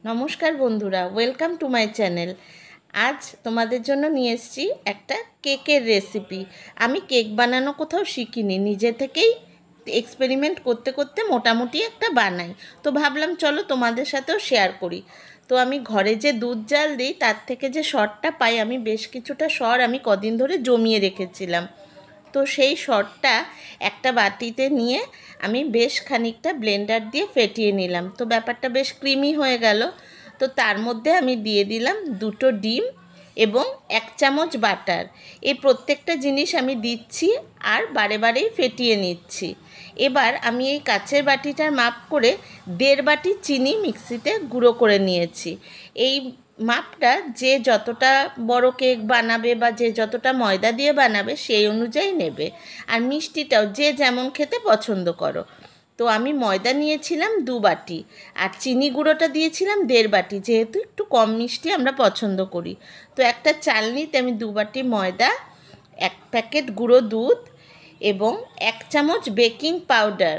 নমস্কার বন্ধুরা, welcome to my channel. আজ তোমাদের জন্য নিয়ে এসেছি একটা কেকের রেসিপি। আমি কেক বানানো কোথাও শিখিনি, নিজে থেকেই এক্সপেরিমেন্ট করতে করতে মোটামুটি একটা বানাই। তো ভাবলাম চলো তোমাদের সাথেও শেয়ার করি। তো আমি ঘরে যে দুধ জাল দিই তার থেকে যে সরটা পাই, আমি বেশ কিছুটা সর আমি কদিন ধরে জমিয়ে রেখেছিলাম। তো সেই সরটা একটা বাটিতে নিয়ে আমি বেশ খানিকটা ব্লেন্ডার দিয়ে ফেটিয়ে নিলাম। তো ব্যাপারটা বেশ ক্রিমি হয়ে গেল। তো তার মধ্যে আমি দিয়ে দিলাম 2টো ডিম এবং 1 চামচ বাটার। এই প্রত্যেকটা জিনিস আমি দিচ্ছি আর বারে বারেই ফেটিয়ে নিচ্ছি। এবার আমি এই কাচের বাটিটার মাপ করে 1.5 বাটি চিনি মিক্সিতে গুঁড়ো করে নিয়েছি। এই মাপটা যে যতটা বড় কেক বানাবে বা যে যতটা ময়দা দিয়ে বানাবে সেই অনুযায়ী নেবে। আর মিষ্টিটাও যে যেমন খেতে পছন্দ করো। তো আমি ময়দা নিয়েছিলাম 2 বাটি আর চিনি গুঁড়োটা দিয়েছিলাম 1.5 বাটি, যেহেতু একটু কম মিষ্টি আমরা পছন্দ করি। তো একটা চালনিতে আমি 2 বাটি ময়দা, 1 প্যাকেট গুঁড়ো দুধ এবং 1 চামচ বেকিং পাউডার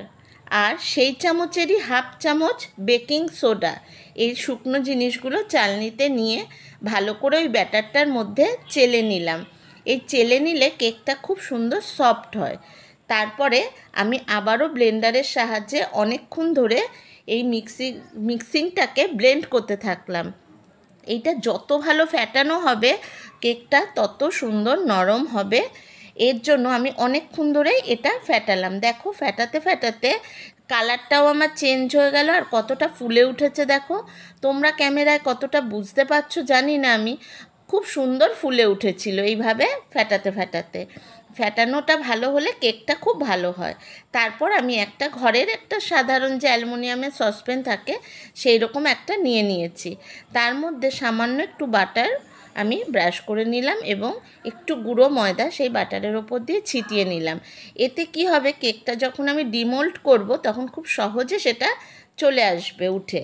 আর সেই চামচেরই 1/2 চামচ বেকিং সোডা, এই শুকনো জিনিসগুলো চালনিতে নিয়ে ভালো করে ওই ব্যাটারটার মধ্যে চেলে নিলাম। এই চেলে নিলে কেকটা খুব সুন্দর সফট হয়। তারপরে আমি আবারও ব্লেন্ডারের সাহায্যে অনেকক্ষণ ধরে এই মিক্সিংটাকে ব্লেন্ড করতে থাকলাম। এইটা যত ভালো ফ্যাটানো হবে কেকটা তত সুন্দর নরম হবে। এর জন্য আমি অনেকক্ষণ ধরে এটা ফ্যাটালাম। দেখো ফ্যাটাতে ফ্যাটাতে কালারটাও আমার চেঞ্জ হয়ে গেল আর কতটা ফুলে উঠেছে দেখো। তোমরা ক্যামেরায় কতটা বুঝতে পারছো জানি না, আমি খুব সুন্দর ফুলে উঠেছিল এইভাবে ফ্যাটাতে ফ্যাটাতে। ফ্যাটানোটা ভালো হলে কেকটা খুব ভালো হয়। তারপর আমি একটা ঘরের একটা সাধারণ যে অ্যালুমিনিয়ামের সসপ্যান থাকে সেই রকম একটা নিয়ে নিয়েছি। তার মধ্যে সামান্য একটু বাটার আমি ব্রাশ করে নিলাম এবং একটু গুঁড়ো ময়দা সেই বাটারের ওপর দিয়ে ছিটিয়ে নিলাম। এতে কি হবে, কেকটা যখন আমি ডিমোল্ড করব তখন খুব সহজে সেটা চলে আসবে উঠে।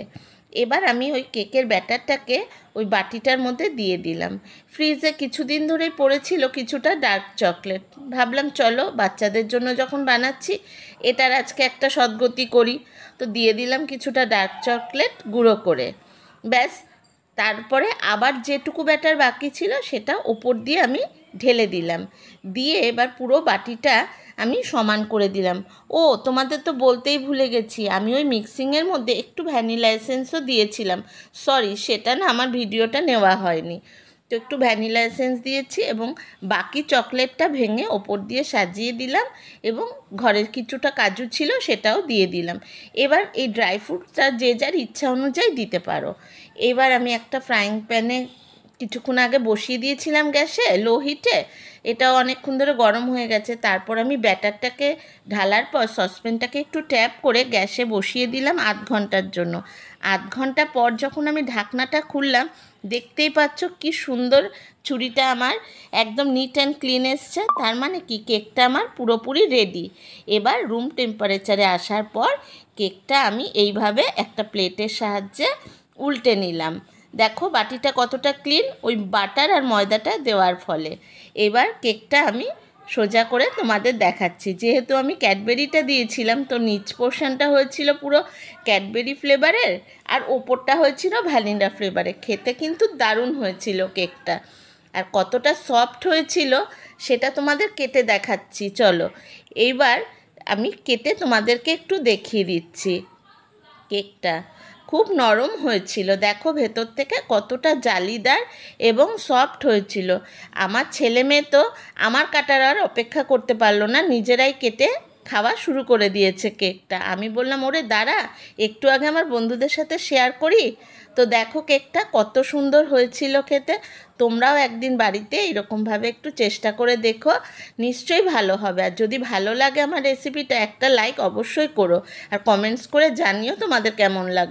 এবার আমি ওই কেকের ব্যাটারটাকে ওই বাটিটার মধ্যে দিয়ে দিলাম। ফ্রিজে কিছুদিন ধরেই পড়েছিল কিছুটা ডার্ক চকলেট। ভাবলাম চলো বাচ্চাদের জন্য যখন বানাচ্ছি এটার আজকে একটা সদ্গতি করি। তো দিয়ে দিলাম কিছুটা ডার্ক চকলেট গুঁড়ো করে। ব্যাস, তারপরে আবার যেটুকু ব্যাটার বাকি ছিল সেটা ওপর দিয়ে আমি ঢেলে দিলাম। দিয়ে এবার পুরো বাটিটা আমি সমান করে দিলাম। ও তোমাদের তো বলতেই ভুলে গেছি, আমি ওই মিক্সিংয়ের মধ্যে একটু ভ্যানিলা এসেন্সও দিয়েছিলাম। সরি, সেটা না আমার ভিডিওটা নেওয়া হয়নি। তো একটু ভ্যানিলা এসেন্স দিয়েছি এবং বাকি চকলেটটা ভেঙে ওপর দিয়ে সাজিয়ে দিলাম এবং ঘরের কিছুটা কাজু ছিল সেটাও দিয়ে দিলাম। এবার এই ড্রাই ফ্রুটটা যে যার ইচ্ছা অনুযায়ী দিতে পারো। এবার আমি একটা ফ্রাইং প্যানে কিছুক্ষণ আগে বসিয়ে দিয়েছিলাম গ্যাসে লো হিটে, এটাও অনেকক্ষণ ধরে গরম হয়ে গেছে। তারপর আমি ব্যাটারটাকে ঢালার পর সসপ্যানটাকে একটু ট্যাপ করে গ্যাসে বসিয়ে দিলাম 1/2 ঘন্টার জন্য। 1/2 ঘন্টা পর যখন আমি ঢাকনাটা খুললাম দেখতেই পাচ্ছ কি সুন্দর ছুরিটা আমার একদম নিট অ্যান্ড ক্লিন এসছে। তার মানে কি কেকটা আমার পুরোপুরি রেডি। এবার রুম টেম্পারেচারে আসার পর কেকটা আমি এইভাবে একটা প্লেটের সাহায্যে উল্টে নিলাম। দেখো বাটিটা কতটা ক্লিন ওই বাটার আর ময়দাটা দেওয়ার ফলে। এবার কেকটা আমি সোজা করে তোমাদের দেখাচ্ছি। যেহেতু আমি ক্যাডবেরিটা দিয়েছিলাম তো নিচ পোর্শনটা হয়েছিল পুরো ক্যাডবেরি ফ্লেভারের আর ওপরটা হয়েছিল ভ্যানিলা ফ্লেভারের। খেতে কিন্তু দারুণ হয়েছিল কেকটা। আর কতটা সফট হয়েছিল সেটা তোমাদের কেটে দেখাচ্ছি, চলো। এইবার আমি কেটে তোমাদেরকে একটু দেখিয়ে দিচ্ছি। কেকটা খুব নরম হয়েছিল, দেখো ভেতর থেকে কতটা জালিদার এবং সফট হয়েছিল। আমার ছেলে মেয়ে তো আমার কাটার আর অপেক্ষা করতে পারলো না, নিজেরাই কেটে খাওয়া শুরু করে দিয়েছে কেকটা। আমি বললাম ওরে দাঁড়া, একটু আগে আমার বন্ধুদের সাথে শেয়ার করি। তো দেখো কেকটা কত সুন্দর হয়েছিল খেতে। তোমরাও একদিন বাড়িতে এরকমভাবে একটু চেষ্টা করে দেখো, নিশ্চয়ই ভালো হবে। আর যদি ভালো লাগে আমার রেসিপিটা একটা লাইক অবশ্যই করো আর কমেন্টস করে জানিও তোমাদের কেমন লাগলো।